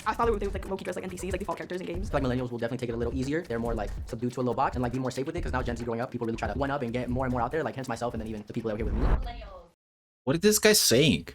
I thought they would like low-key dress like NPCs, like default characters in games. I feel like millennials will definitely take it a little easier. They're more like subdued to a little box and like be more safe with it because now Gen Z growing up, people really try to one up and get more and more out there. Like hence myself and then even the people that were here with me. What is this guy saying?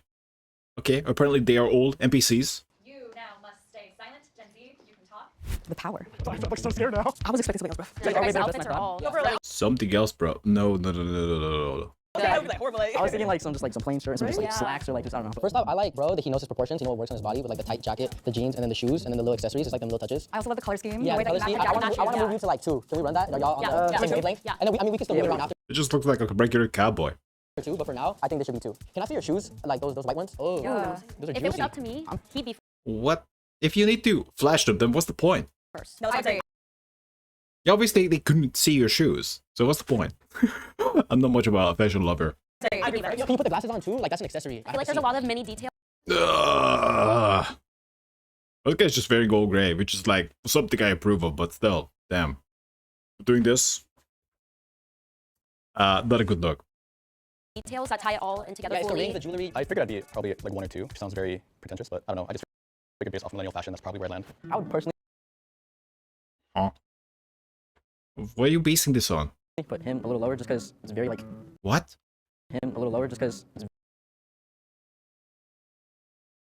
Okay, apparently they are old NPCs. You now must stay silent, Gen Z. You can talk. The power. I'm so scared now. I was expecting something else, bro. Your guys' outfits are all Something else, bro. No. I I was thinking like some plain shirt and some just like slacks or like just I don't know. First off, I like bro that he knows his proportions. You know what works on his body with like the tight jacket, the jeans, and then the shoes, and then the little accessories. It's like them little touches. also love the color scheme. Yeah, the way the color that you scheme. match I the want to move you to like 2. Can we run that? Are y'all on the same wavelength? Yeah. And then we can still move around after It just looks like a regular cowboy. 2, but for now, I think they should be 2. Can I see your shoes? Like those white ones? Oh, Yeah. those are If it was juicy. up to me, he'd be What? If you need to flash them, then what's the point? first. No, I agree. Yeah, obviously they couldn't see your shoes, so what's the point? I'm not much about a fashion lover. I agree. Can you put the glasses on too? Like that's an accessory. I feel like there's a lot of mini details. Ugh. This guy's just very gold gray, which is like something I approve of, but still, damn. Doing this, not a good look. Details that tie it all in together Yeah, it's the fully. rings, the jewelry. I figured I'd be probably like 1 or 2, which sounds very pretentious, but I don't know. I just figured based off millennial fashion, that's probably where I land. I would personally Huh? What are you basing this on? put him a little lower just because it's very like What? him a little lower just because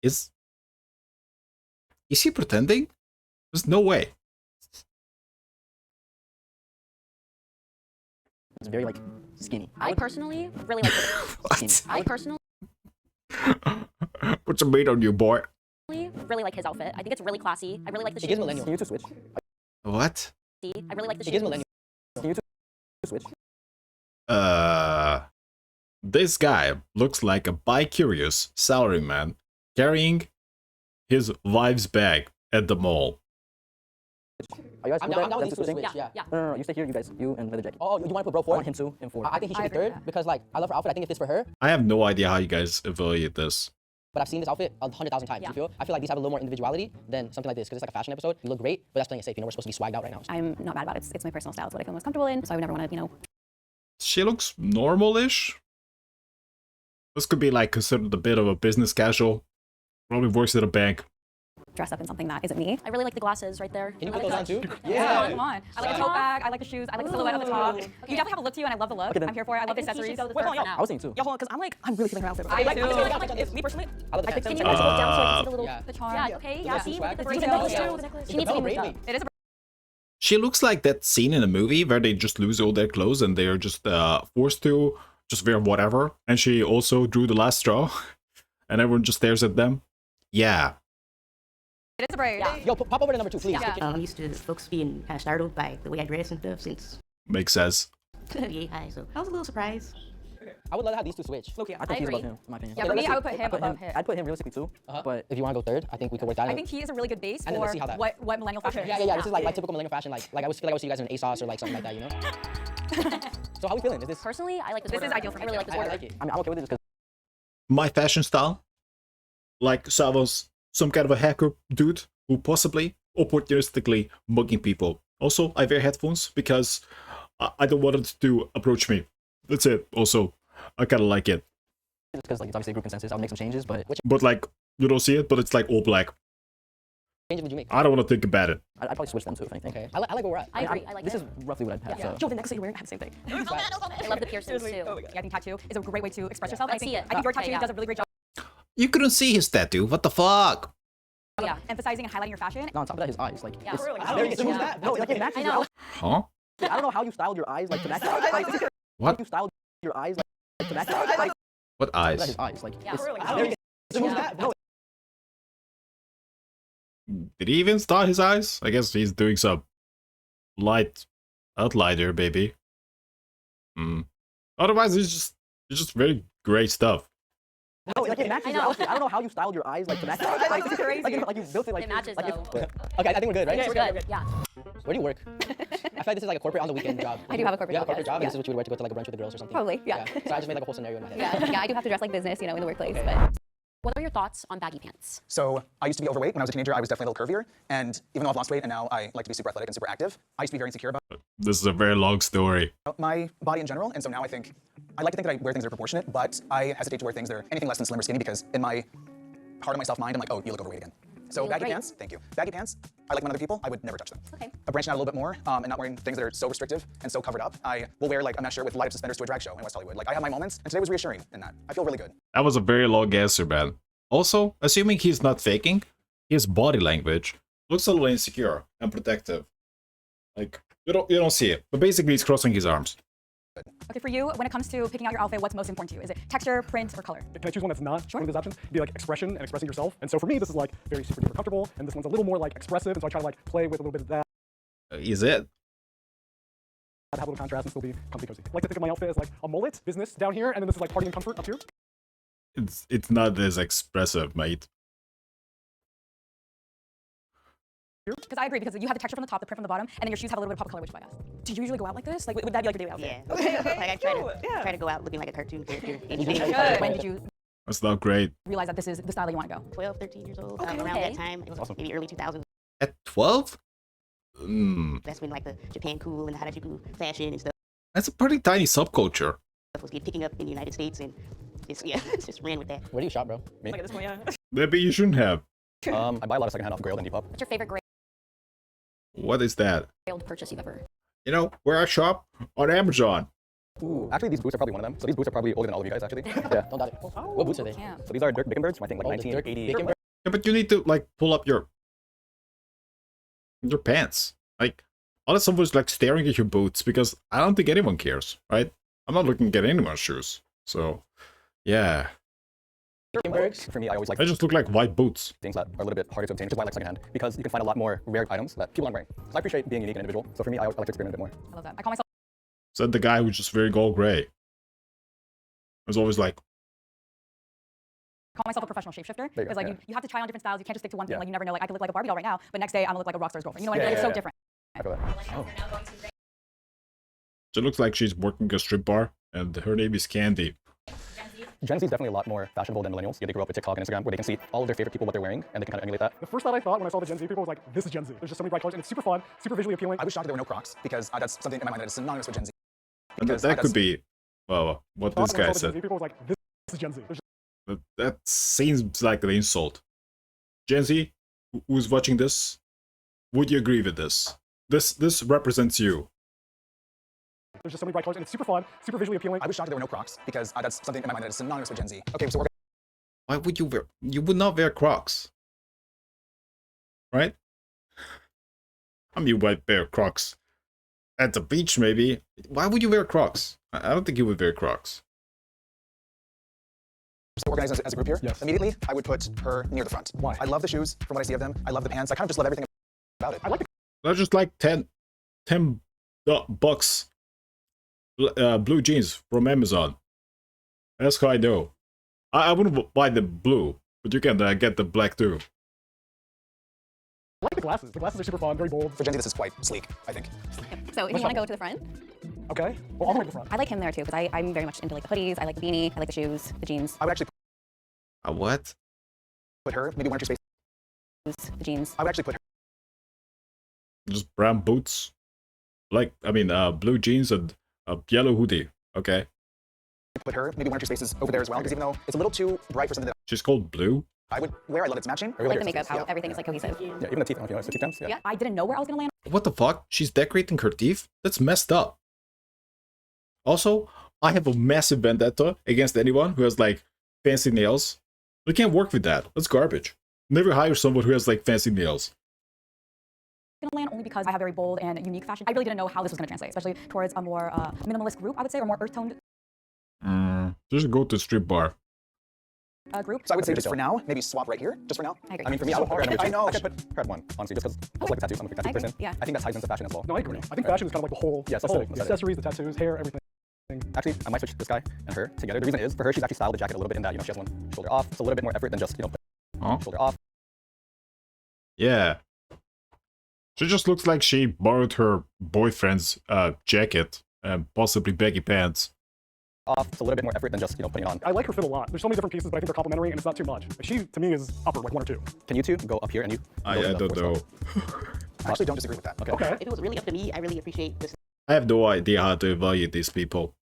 it's Is he pretending? There's no way. very like skinny. I personally really like What? I personally Put some meat on you, boy. really like his outfit. I think it's really classy. I really like the He shoes. gives millennial. Can you 2 switch? What? I really like the He shoes. gives millennial. Can you 2 switch? This guy looks like a bi-curious salaryman carrying his wife's bag at the mall. Are you guys I'm cool down with with that? these Switch? two. Yeah. No, you stay here, you guys, you and Leather Jacket. Oh, you want to put bro 4? I want him 2 and 4. I think he should be 3rd because like I love her outfit. I think it fits for her. I have no idea how you guys evaluate this. But I've seen this outfit 100,000 times. Yeah. You feel? I feel like these have a little more individuality than something like this because it's like a fashion episode. You look great, but that's playing it safe. You know, we're supposed to be swagged out right now. I'm not mad about it. It's my personal style. It's what I feel most comfortable in. So I would never want to, She looks normal-ish. This could be like considered a bit of a business casual. Probably works at a bank. dress up in something that isn't me. I really like the glasses right there. Can you I put like those on that. too? Yeah, come on. I like the tote bag. I like the shoes. I like the silhouette on the top. Okay. You definitely have a look to you, and I love the look. Okay, then. I'm here for it. I love the think he should accessories. go the Wait, third hold on, for now. I was thinking too. Yo, hold on, because I'm really feeling her outfit. I do. Me personally, I love the I think tats. Can you go down so I can see the little... Yeah. the charm. Yeah, okay. Yeah, see? swag. Look at It's the a necklace details. too. The necklace. It's She a needs to be belt moved braid. up. It is a She looks like that scene in a movie where they just lose all their clothes and they're just forced to just wear whatever. And she also drew the last straw. And everyone just stares at them. Yeah. It is a braid. Yeah. Yo, pop over to number 2, please. Yeah. I'm used to folks being kind of startled by the way I dress and stuff since Makes sense. yeah, so I was a little surprised. I would love to have these 2 switch. Okay, I think he's agree. above him, in my opinion. Yeah, for me, I would put him above him. I'd put him realistically too. But if you want to go 3rd, I think we could work that out. I think he is a really good base And then for let's see how that- what millennial fashion is. Yeah. This is like typical millennial fashion. Like I always feel like I would see you guys in an ASOS or like something like that, you know? So how we feeling? Is this? Personally, I like this This order. is ideal for me. I really like this I order. like it. I mean, I'm okay with it just because. My fashion style? Like Savo's some kind of a hacker dude who possibly opportunistically mugging people. Also, I wear headphones because I don't want it to approach me. That's it. Also, I kind of like it. Just because like it's obviously a group consensus, I'll make some changes. But which But like, you don't see it, but it's like all black. changes would you make? I don't want to think about it. I'd probably switch them too if anything. Okay. I like where we're at. I agree. I like This it. is roughly what I'd have. Yeah. So. Yo, the necklace that you're wearing, I have the same thing. I love the piercings too. Yeah, I think tattoo is a great way to express yourself. Let's see it. I think your Okay, tattoo yeah. does a really great job You couldn't see his tattoo. What the fuck? Yeah. emphasizing and highlighting your fashion. No, on top of that, his eyes. Like, Yeah. it's, Really? I don't know, Yeah. no, like it matches I your know. outfit. Huh? I don't know how you styled your eyes like to match. Like, What? how you styled your eyes like to match. Like, What his eyes? eyes. Like, Yeah. it's, Really? very- no, Did he even start his eyes? I guess he's doing some light outliner, baby. Otherwise, it's just very great stuff. no, like it matches I your know. outfit. I don't know how you styled your eyes like to match. Like, it's crazy. Like you built it like. It matches, like though. Okay, I think we're good, right? Yeah, we're good. Yeah. Where do you work? I feel like this is like a corporate on the weekend job. I do have a corporate You have a job, corporate yes. job, and Yeah. this is what you would wear to go to like a brunch with the girls or something. Probably, yeah. So I just made like a whole scenario in my head. Yeah, I do have to dress like business, in the workplace. Okay. But what are your thoughts on baggy pants? So I used to be overweight. When I was a teenager, I was definitely a little curvier. And even though I've lost weight and now I like to be super athletic and super active, I used to be very insecure about This is a very long story. my body in general. And so now I like to think that I wear things that are proportionate, but I hesitate to wear things that are anything less than slim or skinny because in my heart of myself mind, I'm like, oh, you look overweight again. So You look baggy great. pants, thank you. Baggy pants, I like them on other people, I would never touch them. Okay. Branching out a little bit more and not wearing things that are so restrictive and so covered up, I will wear like a mesh shirt with light up suspenders to a drag show in West Hollywood. Like I have my moments, and today was reassuring in that. I feel really good. That was a very long answer, man. Also, assuming he's not faking, his body language looks a little insecure and protective. Like you don't see it, but basically he's crossing his arms. Okay, for you, when it comes to picking out your outfit, what's most important to you? Is it texture, print, or color? Can I choose one that's not one of those options? It'd be like expression and expressing yourself. And so for me, this is like very super duper comfortable, and this one's a little more like expressive, and so I try to like play with a little bit of that, Is it? have a little contrast, and still be comfy cozy. I like to think of my outfit as like a mullet, business down here, and then this is like party and comfort up here. It's not as expressive, mate. Because I agree, because you have the texture from the top, the print from the bottom, and then your shoes have a little bit of pop of color, which is why I asked. Do you usually go out like this? Like, would that be like your daily outfit? Yeah. Okay. Like I try to go out looking like a cartoon character. Anything. Good. When did you That's not great. realize that this is the style that you want to go? 12, 13 years old. Okay, Around okay. that time, it was maybe early 2000s. At 12? That's when like the Japan cool and the Harajuku fashion and stuff That's a pretty tiny subculture. was picking up in the United States, and it's it's just ran with that. Where do you shop, bro? Me? Like at this point, yeah. Maybe you shouldn't have. I buy a lot of secondhand off of Grailed and Depop. What's your favorite What is that? grailed purchase you've ever? You know, where I shop? On Amazon. Ooh, actually these boots are probably one of them. So these boots are probably older than all of you guys actually. Yeah. Don't doubt it. What boots are they? Yeah. So these are Dirk Bickenbergs from I think like Oh, the Dirk 1980. Bickenberg? Yeah, but you need to like pull up your pants. Like, unless someone's like staring at your boots, because I don't think anyone cares, right? I'm not looking at anyone's shoes. So, yeah. Bickenbergs? For me, I always like They just look like white boots. things that are a little bit harder to obtain, which is why I like secondhand, because you can find a lot more rare items that people aren't wearing. So I appreciate being unique and individual. So for me, I like to experiment a bit more. I love that. I call myself Said the guy who's just very gold gray. I was always like, a professional shapeshifter There you because go, like yeah. you have to try on different styles. You can't just stick to one thing. Yeah. Like you never know. Like I could look like a Barbie doll right now, but next day I'm gonna look like a rock star's girlfriend. You know what I mean? Yeah, Like, it's so yeah, different. I feel that. Oh. she looks like she's working a strip bar, and her name is Candy. Gen Z is definitely a lot more fashionable than millennials. Yeah, they grew up with TikTok and Instagram, where they can see all of their favorite people, what they're wearing, and they can kind of emulate that. The first thought I thought when I saw the Gen Z people was like, this is Gen Z. There's just so many bright colors, and it's super fun, super visually appealing. I was shocked there were no Crocs, because that's something in my mind that is synonymous with Gen Z. And Because that that's- could be, well, what Thought this when I guy saw the Gen Z said. people was like, this is Gen Z. There's That seems like an insult. Gen Z, who's watching this, would you agree with this? This represents you. just so many bright colors, and it's super fun, super visually appealing. I was shocked there were no Crocs, because that's something in my mind that is synonymous with Gen Z. Okay, so we're Why would you wear? You would not wear Crocs, right? I mean, you might wear Crocs at the beach, maybe. Why would you wear Crocs? I don't think you would wear Crocs. so organized as a group here. Yes. Immediately, I would put her near the front. Why? I love the shoes from what I see of them. I love the pants. I kind of just love everything about it. I like the That's just like 10 bucks blue jeans from Amazon. That's how I know. I wouldn't buy the blue, but you can get the black too. I like the glasses. The glasses are super fun, very bold. For Gen Z, this is quite sleek, I think. So if you want to go to the front, Okay, well, all the way to the front. I like him there too because I'm very much into like the hoodies. I like the beanie. I like the shoes, the jeans, I would actually What? put her, maybe one or two spaces. the jeans. I would actually put her Just brown boots? Like, I mean, blue jeans and a yellow hoodie. Okay. maybe one or two spaces over there as well, because even though it's a little too bright for something that She's called Blue? I would wear, I love its matching. I like the makeup, how everything is like cohesive. Yeah, even the teeth, I don't know if you notice the teeth gems. Yeah. Yeah, I didn't know where I was gonna land. What the fuck? She's decorating her teeth? That's messed up. Also, I have a massive vendetta against anyone who has like fancy nails. We can't work with that. That's garbage. Never hire someone who has like fancy nails. Gonna land only because I have very bold and unique fashion. I really didn't know how this was gonna translate, especially towards a more minimalist group, I would say, or more earth-toned Just go to a strip bar. group. So I would say just for now, maybe swap right here, just for now. I agree. I mean, for me, I would put her at I number know. two. I could put her at one, honestly, just because I like the tattoos. I'm a big tattoo I agree, person. yeah. I think that ties into fashion as well. No, I agree. I think fashion is kind of like the whole, Yes, the whole aesthetic. accessories, the tattoos, hair, everything. Actually, I might switch this guy and her together. The reason is, for her, she's actually styled the jacket a little bit in that, she has one shoulder off. It's a little bit more effort than just, Huh? shoulder off. Yeah. She just looks like she borrowed her boyfriend's jacket and possibly baggy pants. Off. It's a little bit more effort than just, putting it on. I like her fit a lot. There's so many different pieces, but I think they're complementary, and it's not too much. She, to me, is upper, like 1 or 2. Can you two go up here and you? I go to the don't fourth know. spot? I actually don't disagree with that. Okay. Okay. If it was really up to me, I really appreciate this. I have no idea how to evaluate these people.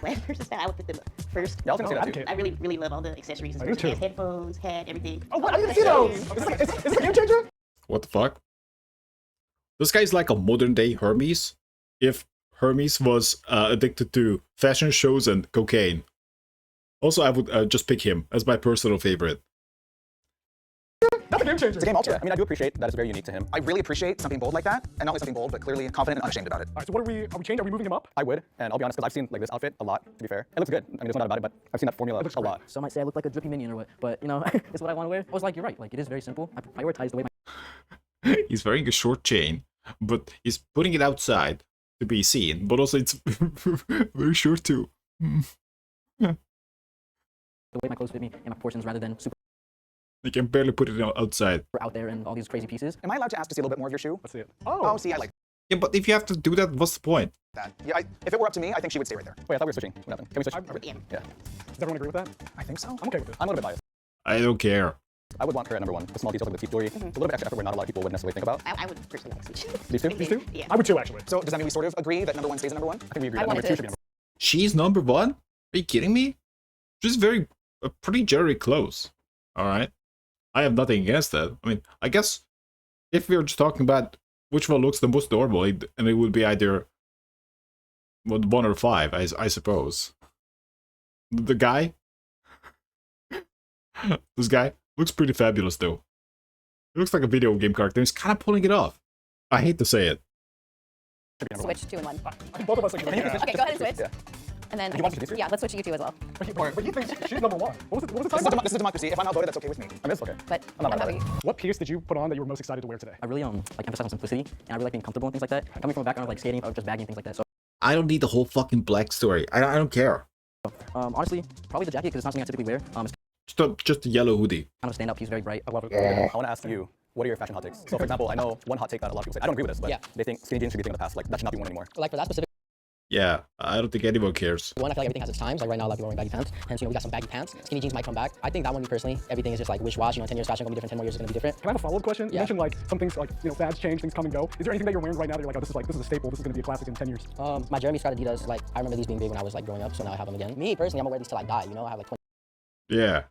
Last versus that, I would put them first. Yeah, I was gonna say that too. advocate. I really love all the accessories. I do too. It has headphones, hat, everything. Oh, what? I didn't see those. Is this a game changer? What the fuck? This guy's like a modern day Hermes. If Hermes was addicted to fashion shows and cocaine. Also, I would just pick him as my personal favorite. That's a game changer. It's a game alter. I mean, I do appreciate that it's very unique to him. I really appreciate something bold like that, and not only something bold, but clearly confident and unashamed about it. All right, so what are we changing? Are we moving him up? I would, and I'll be honest, because I've seen like this outfit a lot. To be fair, it looks good. I mean, there's no doubt about it, but I've seen that formula looks a great. lot. Some might say I look like a drippy minion or what, but you know, it's what I want to wear. I was like, you're right. Like, it is very simple. I prioritize the way my He's wearing a short chain, but he's putting it outside to be seen. But also, it's very short too. the way my clothes fit me and my proportions rather than super I can barely put it outside. out there and all these crazy pieces. Am I allowed to ask to see a little bit more of your shoe? Let's see it. Oh, see, I like Yeah, but if you have to do that, what's the point? that. Yeah, if it were up to me, I think she would stay right there. Wait, I thought we were switching. What happened? Can we switch? Yeah. Yeah, Does everyone agree with that? I think so. I'm okay with it. I'm a little bit biased. I don't care. I would want her at number one. The small details like the teeth jewelry, a little bit extra effort where not a lot of people would necessarily think about. I would personally like to switch. These two? These two? Yeah. I would too, actually. So does that mean we sort of agree that number one stays at number one? I think we agree I that number wanted two to- should be number She's number one? Are you kidding me? She's pretty very close. Alright. I have nothing against that. I mean, I guess if we're just talking about which one looks the most normal, and it would be either 1 or 5, I suppose. The guy? This guy looks pretty fabulous though. He looks like a video game character. He's kind of pulling it off. I hate to say it. Switch 2 and 1. I think both of us agree. Yeah. Okay, go ahead and switch. Yeah. And then, you want to do these two? yeah, let's switch you two as well. But he thinks she's number one. What was it? What was This is, the time? this is a democracy. If I'm outvoted, that's okay with me. I miss okay. But I'm not I'm mad happy. about What piece did you put on that you were most excited to wear today? I really like emphasize on simplicity and I really like being comfortable and things like that. Coming from a background of like skating or just bagging and things like that. So I don't need the whole fucking black story. I don't care. honestly, probably the jacket because it's not something I typically wear. It's Just a yellow hoodie. kind of a stand-up piece, very bright. I love it. I want to ask you, what are your fashion hot takes? So for example, I know one hot take that a lot of people say, I don't agree with this, but Yeah. they think skinny jeans should be a thing of the past. Like that should not be worn anymore. Like for that specific Yeah, I don't think anyone cares. one, I feel like everything has its times. Like right now, a lot of people are wearing baggy pants. Hence, you know, we got some baggy pants. Skinny jeans might come back. I think that one, me personally, everything is just like wish-wash. You know, 10 years fashion gonna be different. 10 more years is gonna be different. Can I have a follow-up question? You Yeah. mentioned like some things like, you know, fads change, things come and go. Is there anything that you're wearing right now that you're like, this is a staple, this is gonna be a classic in 10 years? My Jeremy Scott Adidas, like I remember these being big when I was like growing up, so now I have them again. Me personally, I'm gonna wear these till I die. You know, I have like 20. Yeah,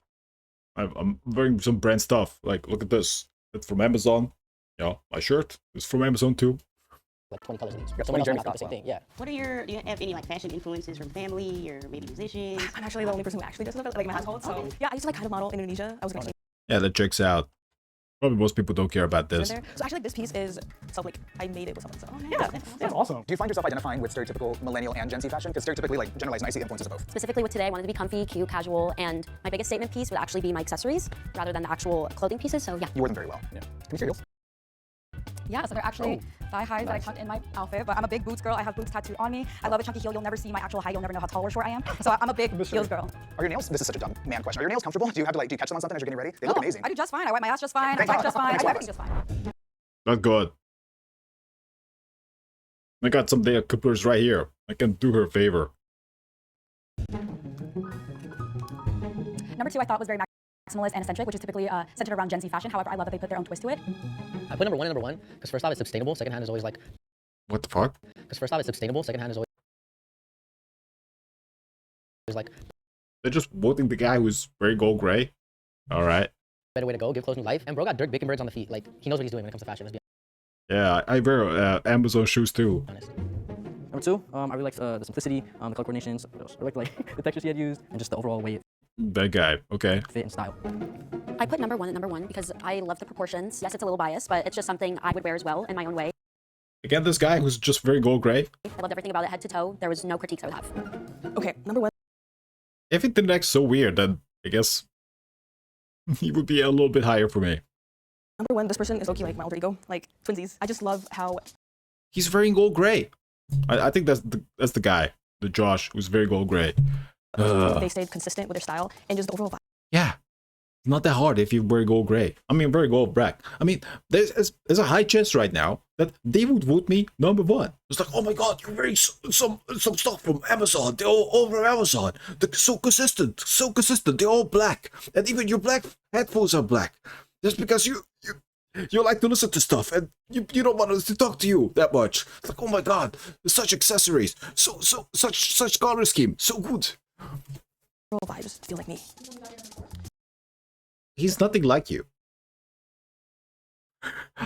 I'm wearing some brand stuff. Like, look at this. It's from Amazon. Yeah, my shirt is from Amazon too. Like 20 colors of these. got Someone 20 else might Jeremy not think the same Scotts, thing. Yeah. What are do you have any like fashion influences from family or maybe musicians? I'm actually the only person who actually does it, like in my household. So yeah, I used to like kind of model in Indonesia. I was an exchange Yeah, that checks out. Probably most people don't care about this. there. So actually, like, this piece is like I made it with someone. So Yeah. That's awesome. Do you find yourself identifying with stereotypical millennial and Gen Z fashion? Because stereotypically, like, generalized, I see influences of both. Specifically with today, I wanted to be comfy, cute, casual, and my biggest statement piece would actually be my accessories rather than the actual clothing pieces. So yeah. You wore them very well. Yeah. Can you see your heels? yeah, so they're actually thigh highs that I tucked in my outfit. But I'm a big boots girl. I have boots tattooed on me. I love a chunky heel. You'll never see my actual height. You'll never know how tall or short I am. So I'm a big heels girl. Are your nails? This is such a dumb man question. Are your nails comfortable? Do you have to do you catch them on something as you're getting ready? They look amazing. I do just fine. I wipe my ass just fine. I wipe just fine. I do everything just fine. Not good. I got some data couplers right here. I can do her a favor. Number 2, I thought was very maximalist and eccentric, which is typically centered around Gen Z fashion. However, I love that they put their own twist to it. I put number one because first off, it's sustainable. Secondhand is always like. What the fuck? Because first off, it's sustainable. Secondhand is always like They're just voting the guy who's very gold gray. All right. better way to go. Give clothes new life. And bro got Dirk Bickenbirds on the feet. Like he knows what he's doing when it comes to fashion. Let's be Yeah, I wear Amazon shoes too. honest. Number 2, I really liked the simplicity, the color coordinations. I liked like the textures he had used, and just the overall way it That guy. Okay. fit and style. I put number 1 at number 1 because I love the proportions. Yes, it's a little biased, but it's just something I would wear as well in my own way. Again, this guy who's just very gold gray. I loved everything about it head to toe. There was no critiques I would have. Okay, number 1. If he didn't act so weird, then I guess he would be a little bit higher for me. Number 1, this person is okay, like my alter ego, like twinsies. I just love how He's very gold gray. I think that's the guy, the Josh, who's very gold gray. they stayed consistent with their style and just the overall vibe. Yeah. Not that hard if you wear gold gray. I mean, very gold black. I mean, there's a high chance right now that they would vote me number 1. It's like, oh my god, you're wearing some stuff from Amazon. They're all over Amazon. They're so consistent. They're all black. And even your black headphones are black. Just because You like to listen to stuff, and you don't want us to talk to you that much. It's like, oh my god, such accessories, such color scheme, so good. Girl vibes feel like me. He's nothing like you.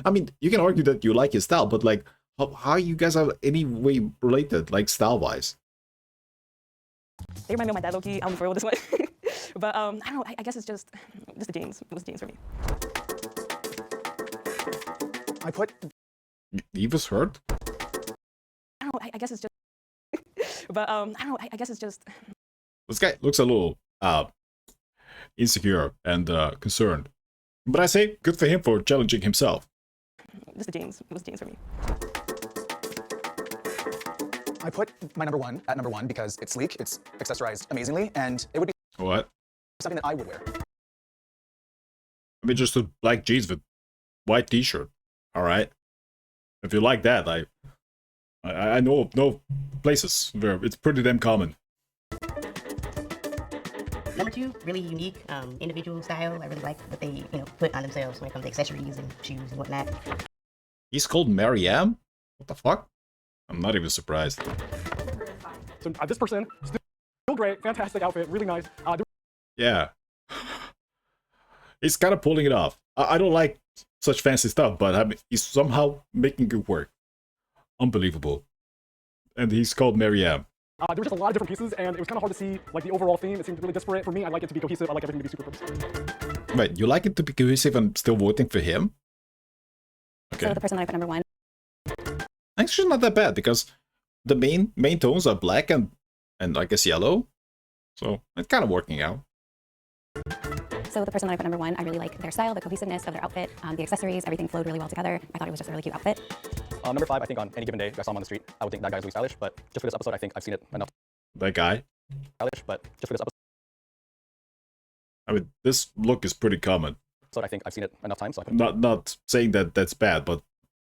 I mean, you can argue that you like his style, but like, how you guys are any way related, like style-wise? They remind me of my dad, low-key. I'm for real with this one. But I don't know. I guess it's just the jeans. It was the jeans for me. I put He was hurt. I don't know. I guess it's just. But I don't know. I guess it's just. This guy looks a little insecure and concerned. But I say, good for him for challenging himself. Just the jeans. It was the jeans for me. I put my number one at number one because it's sleek, it's accessorized amazingly, and it would be What? something that I would wear. I mean, just a black jeans with white t-shirt. All right. If you like that, I know of no places where it's pretty damn common. Number two, really unique, individual style. I really like what they, put on themselves when it comes to accessories and shoes and whatnot. He's called Mariam? What the fuck? I'm not even surprised. So this person, still great, fantastic outfit, really nice. Yeah. He's kind of pulling it off. I don't like such fancy stuff, but I mean, he's somehow making it work. Unbelievable. And he's called Mariam. There were just a lot of different pieces, and it was kind of hard to see like the overall theme. It seemed really disparate. For me, I like it to be cohesive. I like everything to be super purposeful. Wait, you like it to be cohesive and still voting for him? Okay. So the person that I put number one. Actually, not that bad because the main tones are black and I guess yellow, so it's kind of working out. So the person that I put number one, I really like their style, the cohesiveness of their outfit, the accessories, everything flowed really well together. I thought it was just a really cute outfit. Number five, I think on any given day, if I saw him on the street, I would think that guy's really stylish. But just for this episode, I think I've seen it enough. That guy. Stylish, but just for this I mean, this look is pretty common. episode, I think I've seen it enough times. So I put Not saying that that's bad, but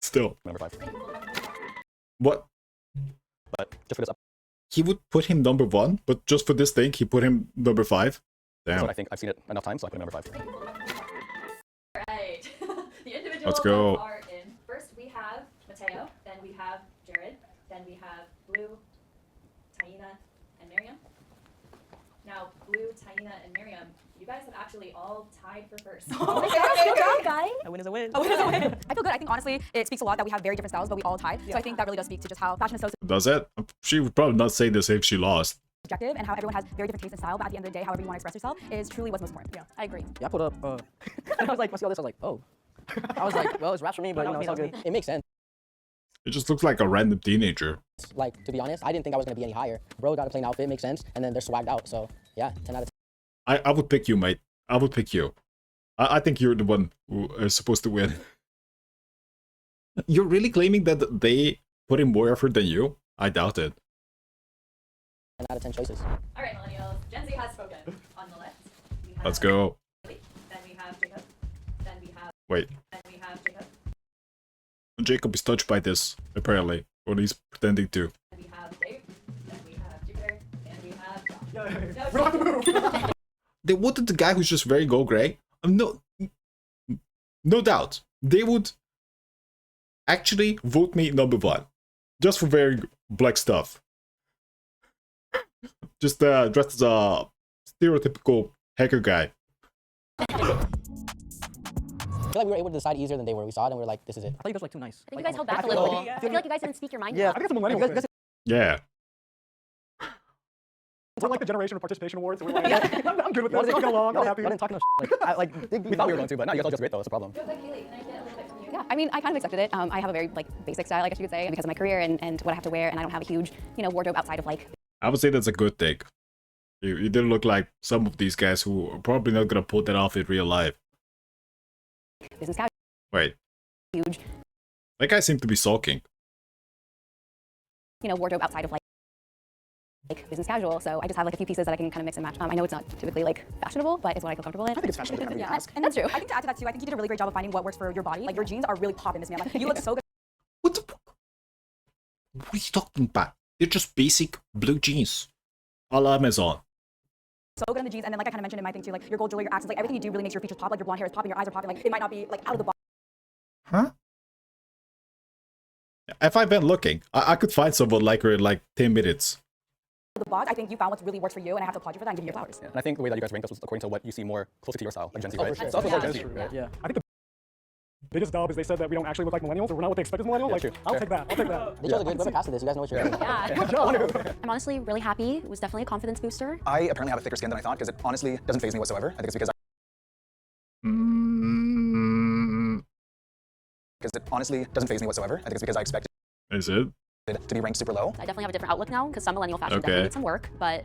still. number five. What? But just for this He would put him number one, but just for this thing, he put him number five. Damn. episode, I think I've seen it enough times. So I put him number five. Right. The individual Let's go. are in. First we have Mateo, then we have Jared, then we have Blue, Taina, and Miriam. Now, Blue, Taina, and Miriam, you guys have actually all tied for first. Oh my gosh, good job, guys. A win is a win. I feel good. I think honestly, it speaks a lot that we have very different styles, but we all tied. So I think that really does speak to just how fashion is so Does it? She would probably not say this if she lost. subjective and how everyone has very different tastes and style. But at the end of the day, however you want to express yourself is truly what's most important. Yeah, I agree. Yeah, I put up, and I was like, I see all this, I was like, oh. I was like, well, it's raps for me, but you know, it's all good. It makes sense. It just looks like a random teenager. Like, to be honest, I didn't think I was going to be any higher. Bro got a plain outfit, makes sense, and then they're swagged out, so yeah, 10 out of 10. I would pick you, mate. I would pick you. I think you're the one who is supposed to win. You're really claiming that they put in more effort than you? I doubt it. 10 out of 10 choices. All right, millennials. Gen Z has spoken. On the left, we have Let's go. Then we have Jacob. Then we have. Wait. Then we have Jacob. Jacob is touched by this, apparently. Or he's pretending to. Then we have Dave. Then we have Jupiter. And we have Josh. Yeah. No, We don't have to move. They wanted the guy who's just very go gray. No doubt. They would actually vote me number one. Just for very black stuff. Just dressed as a stereotypical hacker guy. I feel like we were able to decide easier than they were. We saw it and we were like, this is it. I thought you guys were like too nice. I think you guys held back a I little feel- bit. yeah. I feel like you guys didn't speak your mind. I Yeah. think it's a millennial thing. Yeah. We're like the generation of participation awards. So we're like, I'm good with this. I'll get along. I'm happy. I didn't talk no shit. We thought we were going to, but no, you guys all just great though. That's the problem. Real quick, Haley, can I get a little bit from you? Yeah, I mean, I kind of accepted it. I have a very basic style, I guess you could say, because of my career and what I have to wear, and I don't have a huge, wardrobe outside of like. I would say that's a good thing. You didn't look like some of these guys who are probably not gonna pull that off in real life. Business casual. Wait. Huge. That guy seemed to be sulking. Wardrobe outside of like business casual. So I just have like a few pieces that I can kind of mix and match. I know it's not typically like fashionable, but it's what I feel comfortable in. I think it's fashionable. Whatever you Yeah, ask. and that's true. I think to add to that too, I think you did a really great job of finding what works for your body. Like your jeans are really popping this man. Like you look so good. What the fuck? What are you talking about? They're just basic blue jeans. A la Amazon. So good in the jeans, and then like I kind of mentioned in my thing too, like your gold jewelry, your accents, like everything you do really makes your features pop. Like your blonde hair is popping, your eyes are popping. Like it might not be like out of the box. Huh? If I've been looking, I could find someone like her in like 10 minutes. The box, I think you found what really works for you, and I have to applaud you for that and give you your flowers. Yeah. And I think the way that you guys ranked us was according to what you see more closely to your style, like Gen Z, Oh, right? for sure. It's also more Yeah. Gen Z, right? Yeah. I think the biggest dub is they said that we don't actually look like millennials, or we're not what they expect as millennials. Yeah, Like, true. I'll Fair. take that. I'll take that. They chose a good whoever casted this. You guys know what you're doing. Yeah. I'm honestly really happy. It was definitely a confidence booster. I apparently have a thicker skin than I thought because it honestly doesn't faze me whatsoever. I think it's because I expected Is it? it to be ranked super low. I definitely have a different outlook now because some millennial fashion Okay. definitely needs some work, but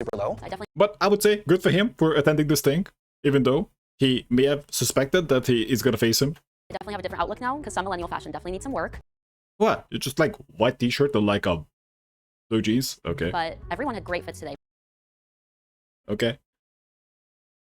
Super low. I definitely But I would say good for him for attending this thing, even though he may have suspected that he is gonna face him. have a different outlook now because some millennial fashion definitely needs some work, What? It's just like white t-shirt and like a blue jeans? Okay. but everyone had great fits today. Okay.